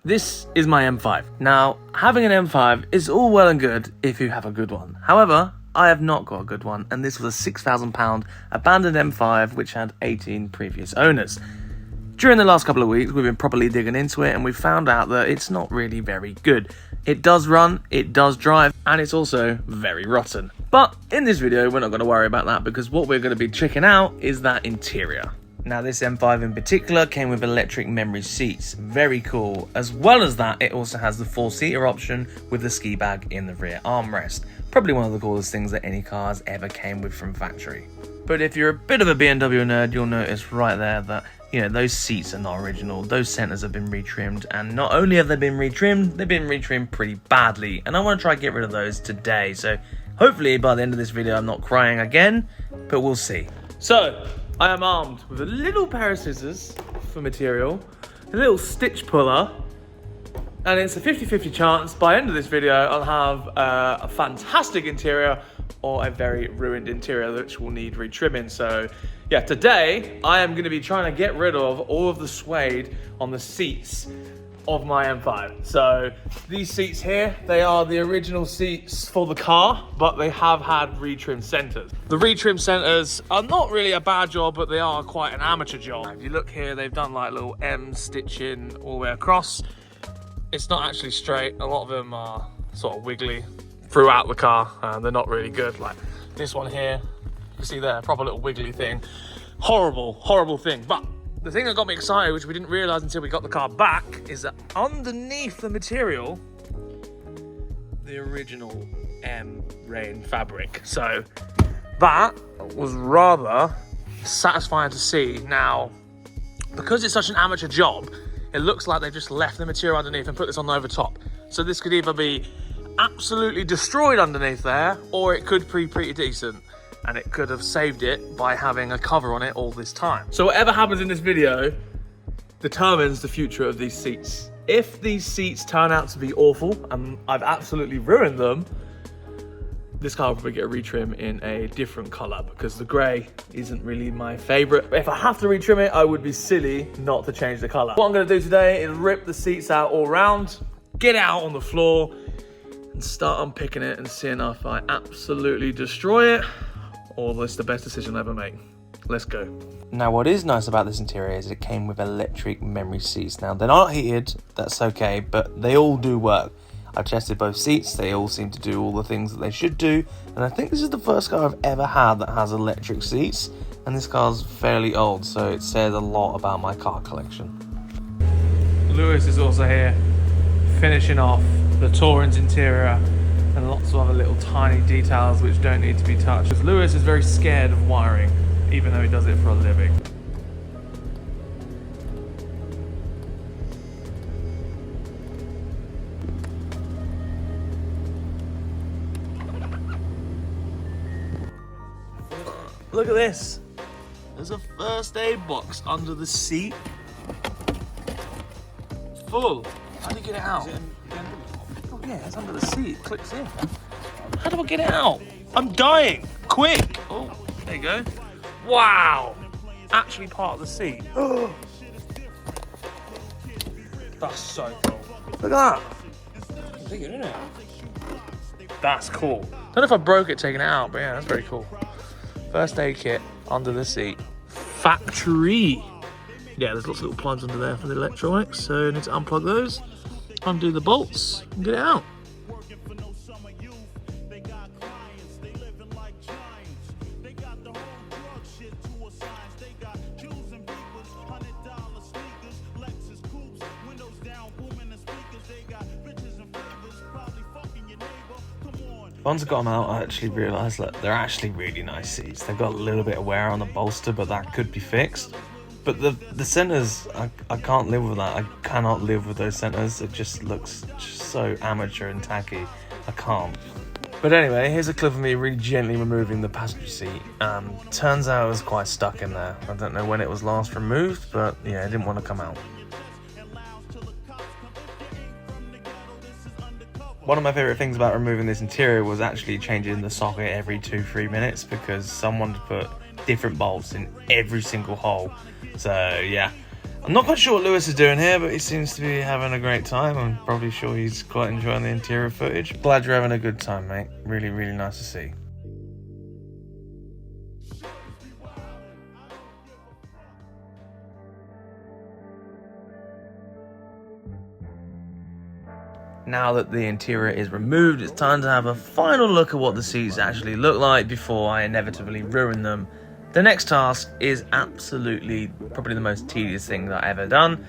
This is my M5. Now, having an M5 is all well and good if you have a good one. However, I have not got a good one, and this was a £6,000 abandoned M5 which had 18 previous owners. During the last couple of weeks, we've been properly digging into it, and we've found out that it's not really very good. It does run, it does drive, and it's also very rotten. But in this video, we're not going to worry about that, because what we're going to be checking out is that interior. Now, this M5 in particular came with electric memory seats. Very cool. As well as that, it also has the 4-seater option with the ski bag in the rear armrest. Probably one of the coolest things that any cars ever came with from factory. But if you're a bit of a BMW nerd, you'll notice right there that, you know, those seats are not original. Those centers have been retrimmed, and not only have they been retrimmed, they've been retrimmed pretty badly. And I want to try and get rid of those today. So hopefully by the end of this video, I'm not crying again, but we'll see. So I am armed with a little pair of scissors for material, a little stitch puller, and it's a 50-50 chance by the end of this video I'll have a fantastic interior or a very ruined interior which will need retrimming. So yeah, today I am going to be trying to get rid of all of the suede on the seats of my M5. So these seats here, they are the original seats for the car, but they have had retrim centers. The retrim centers are not really a bad job, but they are quite an amateur job. If you look here, they've done like little M stitching all the way across. It's not actually straight. A lot of them are sort of wiggly throughout the car, and they're not really good. Like this one here, you see there, proper little wiggly thing. Horrible thing. But the thing that got me excited, which we didn't realize until we got the car back, is that underneath the material, the original M-Rain fabric. So that was rather satisfying to see. Now, because it's such an amateur job, it looks like they just left the material underneath and put this on over top. So this could either be absolutely destroyed underneath there, or it could be pretty decent. And it could have saved it by having a cover on it all this time. So whatever happens in this video determines the future of these seats. If these seats turn out to be awful and I've absolutely ruined them, this car will probably get a retrim in a different color, because the gray isn't really my favorite. If I have to retrim it, I would be silly not to change the color. What I'm gonna do today is rip the seats out all around, get out on the floor, and start unpicking it and seeing if I absolutely destroy it, or that's the best decision I'll ever make. Let's go. Now, what is nice about this interior is it came with electric memory seats. Now, they're not heated, that's okay, but they all do work. I've tested both seats, they all seem to do all the things that they should do, and I think this is the first car I've ever had that has electric seats, and this car's fairly old, so it says a lot about my car collection. Lewis is also here, finishing off the Touring's interior, and lots of other little tiny details which don't need to be touched. Because Lewis is very scared of wiring, even though he does it for a living. Look at this. There's a first aid box under the seat. Full. How do you get it out? Oh yeah, it's under the seat. It clicks in. How do I get it out? I'm dying. Quick. Oh, there you go. Wow. Actually part of the seat. That's so cool. Look at that. It's big, isn't it? That's cool. Don't know if I broke it taking it out, but yeah, that's very cool. First aid kit under the seat. Factory. Yeah, there's lots of little plugs under there for the electronics, so I need to unplug those, undo the bolts, and get it out. Once I got them out, I actually realised that they're actually really nice seats. They've got a little bit of wear on the bolster, but that could be fixed. But the centres, I can't live with that. I cannot live with those centres. It just looks so amateur and tacky. I can't. But anyway, here's a clip of me really gently removing the passenger seat. Turns out it was quite stuck in there. I don't know when it was last removed, but yeah, it didn't want to come out. One of my favourite things about removing this interior was actually changing the socket every 2-3 minutes, because someone put different bolts in every single hole. So yeah, I'm not quite sure what Lewis is doing here, but he seems to be having a great time. I'm probably sure he's quite enjoying the interior footage. Glad you're having a good time, mate. Really, really nice to see. Now that the interior is removed, it's time to have a final look at what the seats actually look like before I inevitably ruin them. The next task is absolutely probably the most tedious thing that I've ever done.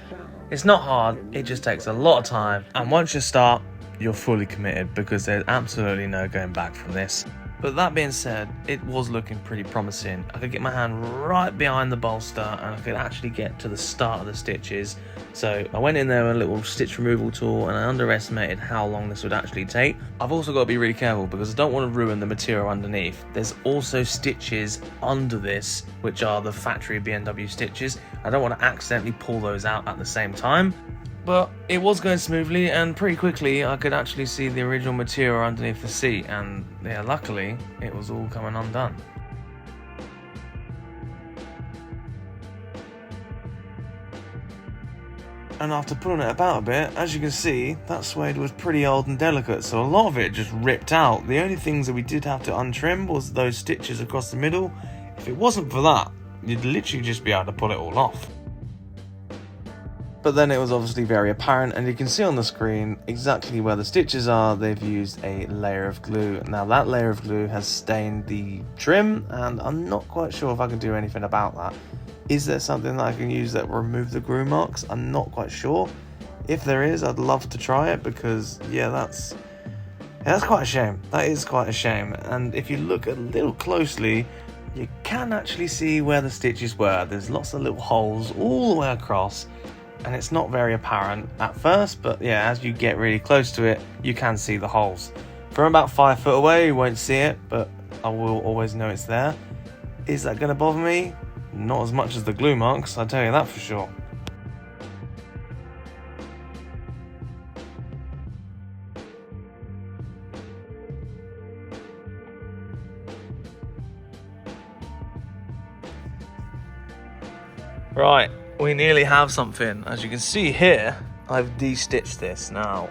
It's not hard, it just takes a lot of time, and once you start, you're fully committed because there's absolutely no going back from this. But that being said, it was looking pretty promising. I could get my hand right behind the bolster and I could actually get to the start of the stitches. So I went in there with a little stitch removal tool and I underestimated how long this would actually take. I've also got to be really careful because I don't want to ruin the material underneath. There's also stitches under this, which are the factory BMW stitches. I don't want to accidentally pull those out at the same time. But it was going smoothly, and pretty quickly I could actually see the original material underneath the seat, and yeah, luckily it was all coming undone. And after pulling it about a bit, as you can see, that suede was pretty old and delicate, so a lot of it just ripped out. The only things that we did have to untrim was those stitches across the middle. If it wasn't for that, you'd literally just be able to pull it all off. But then it was obviously very apparent, and you can see on the screen exactly where the stitches are. They've used a layer of glue. Now that layer of glue has stained the trim, and I'm not quite sure if I can do anything about that. Is there something that I can use that will remove the glue marks? I'm not quite sure. If there is, I'd love to try it because yeah, that's quite a shame. That is quite a shame. And if you look a little closely, you can actually see where the stitches were. There's lots of little holes all the way across. And it's not very apparent at first, but yeah, as you get really close to it, you can see the holes. From about 5 foot away, you won't see it, but I will always know it's there. Is that going to bother me? Not as much as the glue marks, I'll tell you that for sure. Right. We nearly have something. As you can see here, I've de-stitched this. Now,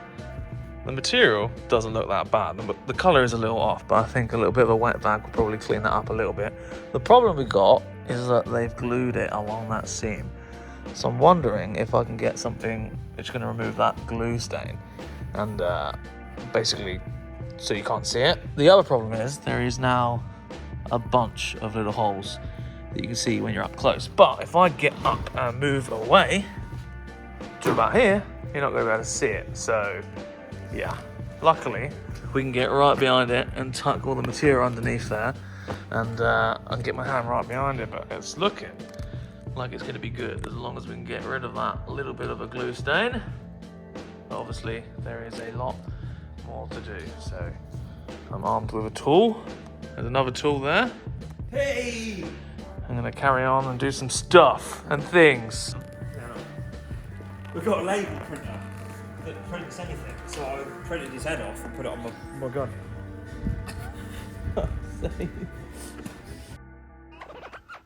the material doesn't look that bad, but the colour is a little off, but I think a little bit of a wet bag will probably clean that up a little bit. The problem we got is that they've glued it along that seam. So I'm wondering if I can get something which is going to remove that glue stain and basically so you can't see it. The other problem is there is now a bunch of little holes that you can see when you're up close. But if I get up and move away to about here, you're not going to be able to see it. So yeah, luckily we can get right behind it and tuck all the material underneath there and get my hand right behind it. But it's looking like it's going to be good as long as we can get rid of that little bit of a glue stain. But obviously there is a lot more to do. So I'm armed with a tool. There's another tool there. Hey! I'm going to carry on and do some stuff and things. We've got a label printer that prints anything, so I printed his head off and put it on my gun.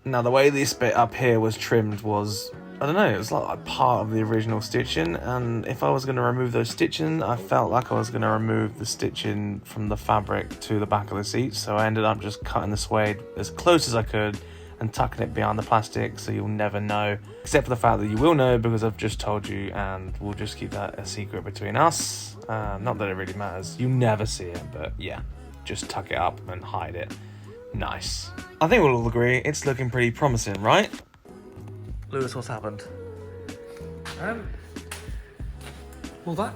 Now the way this bit up here was trimmed was, I don't know, it was like part of the original stitching, and if I was going to remove those stitching, I felt like I was going to remove the stitching from the fabric to the back of the seat, so I ended up just cutting the suede as close as I could and tucking it behind the plastic so you'll never know, except for the fact that you will know because I've just told you, and we'll just keep that a secret between us. Not that it really matters, you never see it, but yeah, just tuck it up and hide it. Nice. I think we'll all agree it's looking pretty promising, right? Lewis, what's happened? Well, that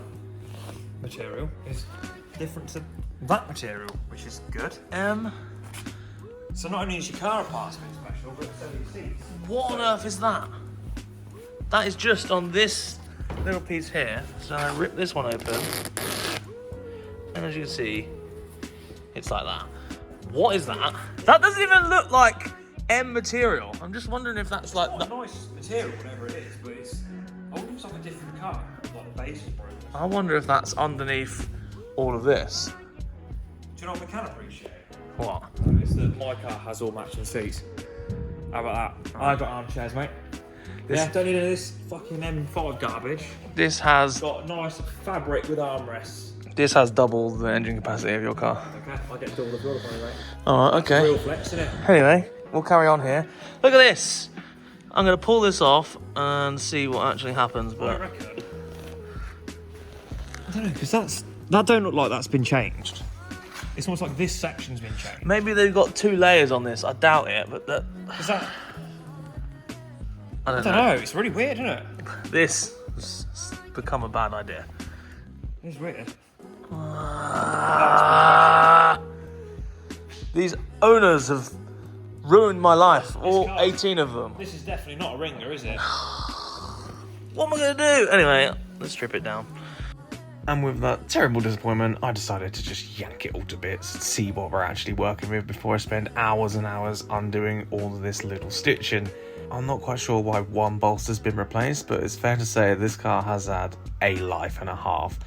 material is different to that material, which is good. So not only is your car parts bit special, but so are your seats. What on earth is that? That is just on this little piece here. So I rip this one open, and as you can see, it's like that. What is that? That doesn't even look like M material. I'm just wondering if that's like a nice material, whatever it is, but it's almost like a different car. Like the base is broken. I wonder if that's underneath all of this. Do you know what I can appreciate? What? It's that my car has all matching seats. How about that? I've got armchairs, mate. Yeah, don't need any of this fucking M5 garbage. This has Got nice fabric with armrests. double the engine capacity of your car. Okay, I'll get double the fuel economy, mate. Alright, okay. Real flex, isn't it? Anyway, we'll carry on here. Look at this. I'm going to pull this off and see what actually happens. I But reckon. I don't know, because that don't look like that's been changed. It's almost like this section's been changed. maybe they've got 2 layers on this. I doubt it, but that... Is that... I I don't don't know. know, it's really weird, isn't it? This has become a bad idea. It's weird. These owners have ruined my life. All car- 18 of them. This is definitely not a ringer, is it? What am I going to do? Anyway, let's strip it down. And with that terrible disappointment, I decided to just yank it all to bits, see what we're actually working with before I spend hours and hours undoing all of this little stitching. I'm not quite sure why one bolster's been replaced, but it's fair to say this car has had a life and a half.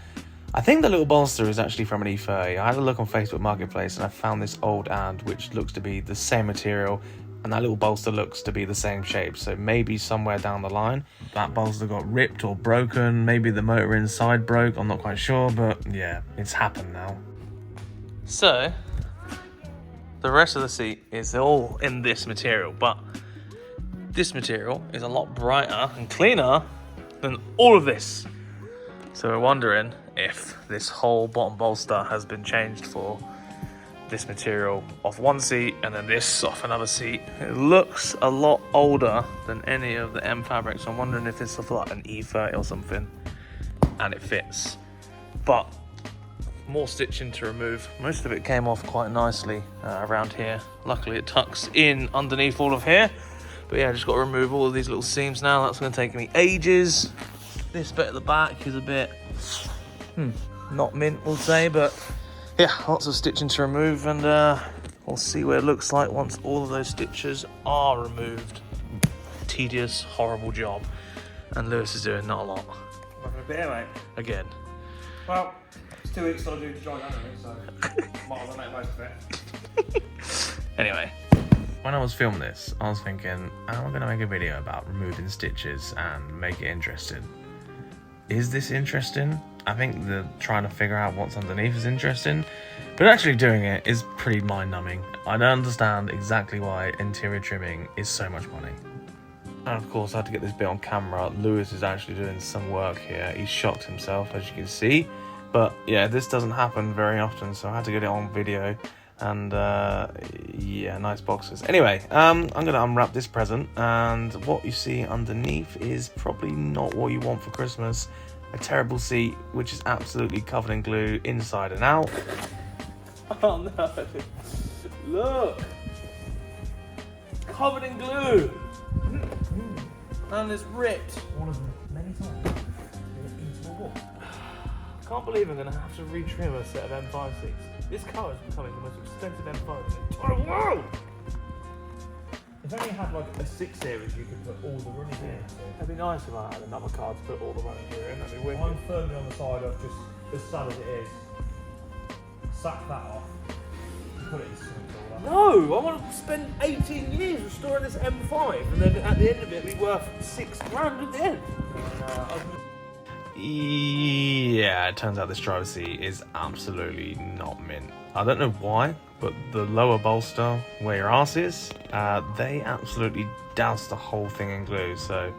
I think the little bolster is actually from an E30. I had a look on Facebook Marketplace and I found this old ad which looks to be the same material, and that little bolster looks to be the same shape. So maybe somewhere down the line that bolster got ripped or broken. Maybe the motor inside broke, I'm not quite sure, but yeah, it's happened now. So the rest of the seat is all in this material, but this material is a lot brighter and cleaner than all of this. So we're wondering if this whole bottom bolster has been changed for this material off one seat and then this off another seat. It looks a lot older than any of the M fabrics. So I'm wondering if this is like an E30 or something, and it fits. But more stitching to remove. Most of it came off quite nicely around here. Luckily it tucks in underneath all of here. But yeah, I just got to remove all of these little seams now. That's going to take me ages. This bit at the back is a bit not mint, we'll say, but yeah, lots of stitching to remove, and we'll see what it looks like once all of those stitches are removed. Tedious, horrible job, and Lewis is doing not a lot. Not a bit here, mate. Again. Well, it's 2 weeks till I do the joint anyway, so might as well make most of it. Anyway, when I was filming this, I was thinking, how am I going to make a video about removing stitches and make it interesting? Is this interesting? I think the trying to figure out what's underneath is interesting, but actually doing it is pretty mind-numbing. I don't understand exactly why interior trimming is so much money. And of course I had to get this bit on camera. Lewis is actually doing some work here. He's shocked himself, as you can see. But yeah, this doesn't happen very often, so I had to get it on video. And yeah, nice boxes. Anyway, I'm gonna unwrap this present, and what you see underneath is probably not what you want for Christmas. A terrible seat which is absolutely covered in glue inside and out. Oh no, look, covered in glue and it's ripped. One of them many times. Into a wall. Can't believe I'm gonna have to retrim a set of M5 seats. This car is becoming the most expensive M5 in the entire world. If only you had like a 6 series, you could put all the running gear into. It'd be nice if I had another car to put all the running gear in. That'd be wicked. I'm firmly on the side of just as sad as it is. Sack that off. And put it in something all that. No, I want to spend 18 years restoring this M5, and then at the end of it, be worth £6,000 at the end. Yeah, it turns out this driver's seat is absolutely not mint. I don't know why, but the lower bolster, where your arse is, they absolutely doused the whole thing in glue. So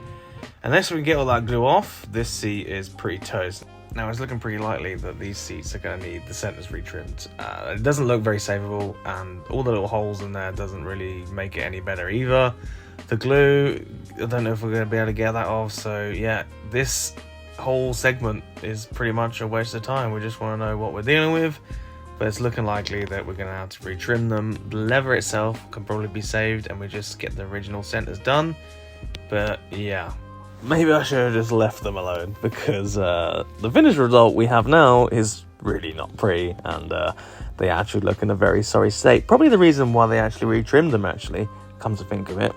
unless we can get all that glue off, this seat is pretty toast. Now it's looking pretty likely that these seats are going to need the centers retrimmed. It doesn't look very savable, and all the little holes in there doesn't really make it any better either. The glue, I don't know if we're going to be able to get that off. So yeah, this whole segment is pretty much a waste of time. We just want to know what we're dealing with, but it's looking likely that we're going to have to retrim them. The leather itself can probably be saved and we just get the original centers done, but yeah, maybe I should have just left them alone, because the finished result we have now is really not pretty, and they actually look in a very sorry state. Probably the reason why they actually retrimmed them, actually, come to think of it.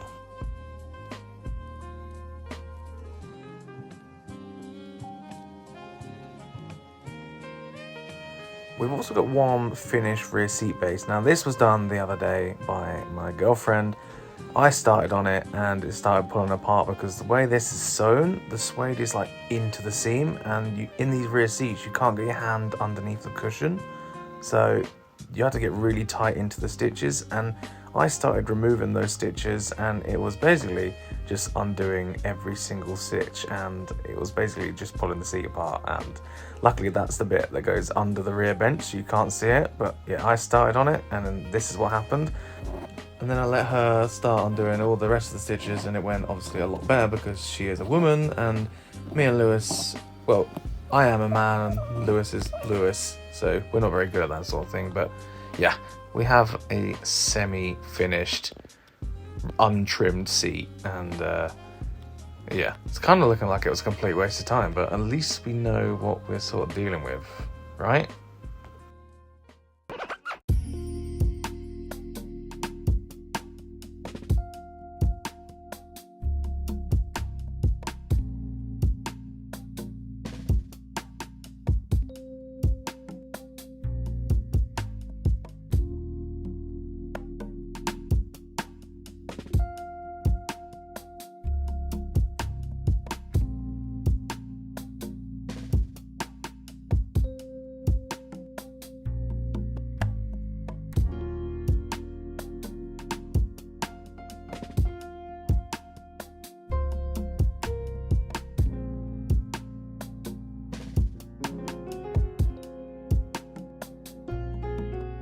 We've also got one finished rear seat base. Now this was done the other day by my girlfriend. I started on it and it started pulling apart because the way this is sewn, the suede is like into the seam, and in these rear seats you can't get your hand underneath the cushion, so you have to get really tight into the stitches, and I started removing those stitches and it was basically just undoing every single stitch, and it was basically just pulling the seat apart. And luckily that's the bit that goes under the rear bench, so you can't see it, but yeah, I started on it and then this is what happened. And then I let her start undoing all the rest of the stitches, and it went obviously a lot better because she is a woman, and me and Lewis, well, I am a man and Lewis is Lewis, so we're not very good at that sort of thing. But yeah, we have a semi-finished, untrimmed seat, and yeah, it's kind of looking like it was a complete waste of time, but at least we know what we're sort of dealing with, right?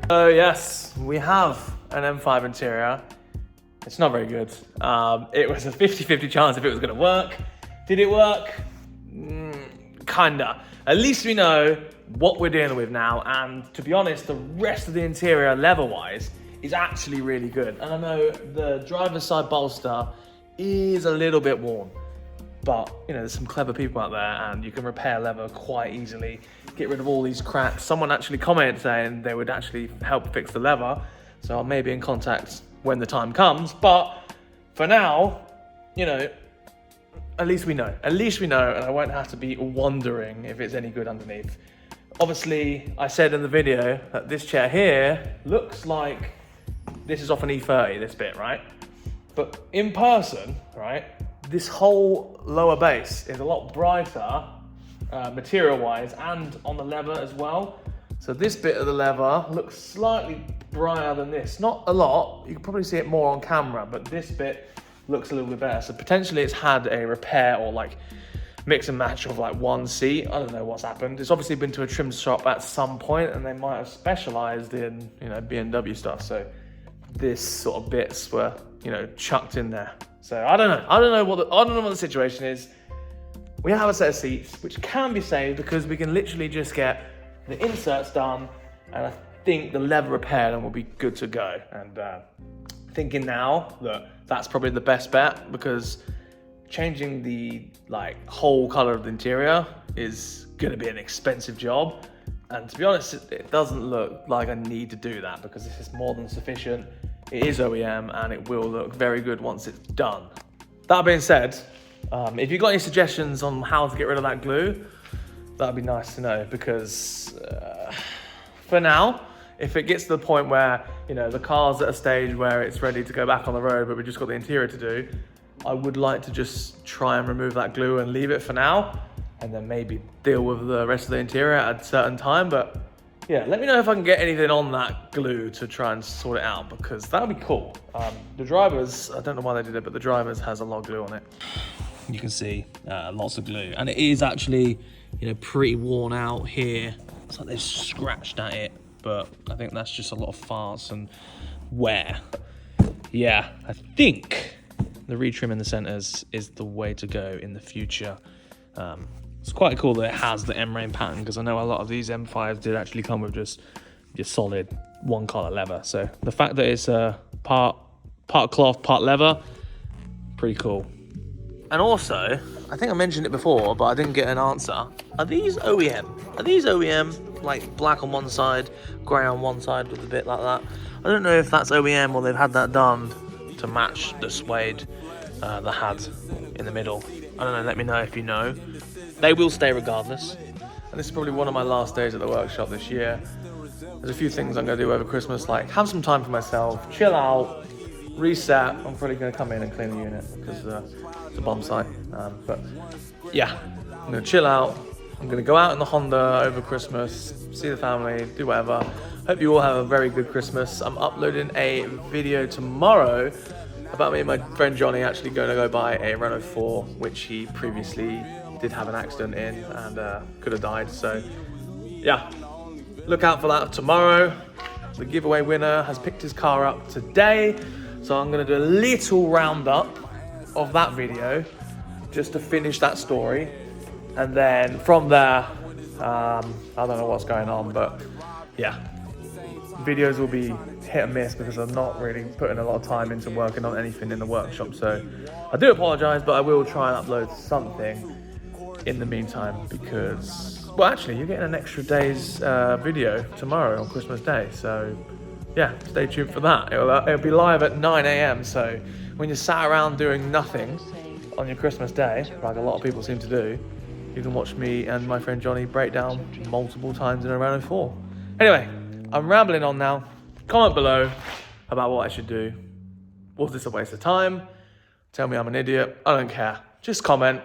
So yes, we have an M5 interior. It's not very good. It was a 50-50 chance if it was going to work. Did it work? Kinda. At least we know what we're dealing with now, and to be honest, the rest of the interior leather-wise is actually really good. And I know the driver's side bolster is a little bit worn, but you know, there's some clever people out there and you can repair leather quite easily, get rid of all these cracks. Someone actually commented saying they would actually help fix the leather, so I may be in contact when the time comes. But for now, you know, at least we know, and I won't have to be wondering if it's any good underneath. Obviously, I said in the video that this chair here looks like this is off an E30, this bit, right? But in person, right, this whole lower base is a lot brighter material-wise and on the leather as well. So this bit of the leather looks slightly brighter than this. Not a lot, you can probably see it more on camera, but this bit looks a little bit better. So potentially it's had a repair or like mix and match of like one seat. I don't know what's happened. It's obviously been to a trim shop at some point and they might have specialized in, you know, BMW stuff. So this sort of bits were, you know, chucked in there. So I don't know what the situation is. We have a set of seats which can be saved because we can literally just get the inserts done, and I think the leather repaired and we'll be good to go. And thinking now that that's probably the best bet, because changing the like whole color of the interior is going to be an expensive job. And to be honest, it doesn't look like I need to do that because this is more than sufficient. It is OEM and it will look very good once it's done. That being said, if you've got any suggestions on how to get rid of that glue, that'd be nice to know, because for now, if it gets to the point where, you know, the car's at a stage where it's ready to go back on the road, but we just got the interior to do, I would like to just try and remove that glue and leave it for now, and then maybe deal with the rest of the interior at a certain time. But yeah, let me know if I can get anything on that glue to try and sort it out, because that would be cool. The drivers, I don't know why they did it, but the drivers has a lot of glue on it. You can see lots of glue, and it is actually, you know, pretty worn out here. It's like they've scratched at it, but I think that's just a lot of farts and wear. Yeah, I think the retrim in the centers is the way to go in the future. It's quite cool that it has the M-Rain pattern, because I know a lot of these M5s did actually come with just solid one color leather. So the fact that it's part cloth, part leather, pretty cool. And also, I think I mentioned it before, but I didn't get an answer. Are these OEM? Are these OEM, like black on one side, grey on one side with a bit like that? I don't know if that's OEM or they've had that done to match the suede that had in the middle. I don't know, let me know if you know. They will stay regardless. And this is probably one of my last days at the workshop this year. There's a few things I'm gonna do over Christmas, like have some time for myself, chill out, reset, I'm probably going to come in and clean the unit because it's a bomb site. But yeah, I'm going to chill out. I'm going to go out in the Honda over Christmas, see the family, do whatever. Hope you all have a very good Christmas. I'm uploading a video tomorrow about me and my friend Johnny actually going to go buy a Renault 4, which he previously did have an accident in and could have died. So yeah, look out for that tomorrow. The giveaway winner has picked his car up today. So I'm going to do a little roundup of that video just to finish that story. And then from there, I don't know what's going on, but yeah, videos will be hit and miss because I'm not really putting a lot of time into working on anything in the workshop. So I do apologize, but I will try and upload something in the meantime because, well, actually, you're getting an extra day's video tomorrow on Christmas Day. So yeah, stay tuned for that. It'll be live at 9 a.m. So when you're sat around doing nothing on your Christmas Day, like a lot of people seem to do, you can watch me and my friend Johnny break down multiple times in a Renault 4. Anyway, I'm rambling on now. Comment below about what I should do. Was this a waste of time? Tell me I'm an idiot. I don't care. Just comment.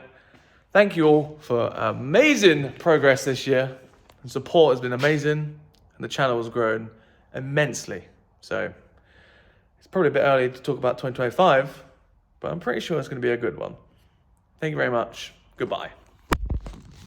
Thank you all for amazing progress this year. The support has been amazing and the channel has grown immensely. So it's probably a bit early to talk about 2025, but I'm pretty sure it's going to be a good one. Thank you very much. Goodbye.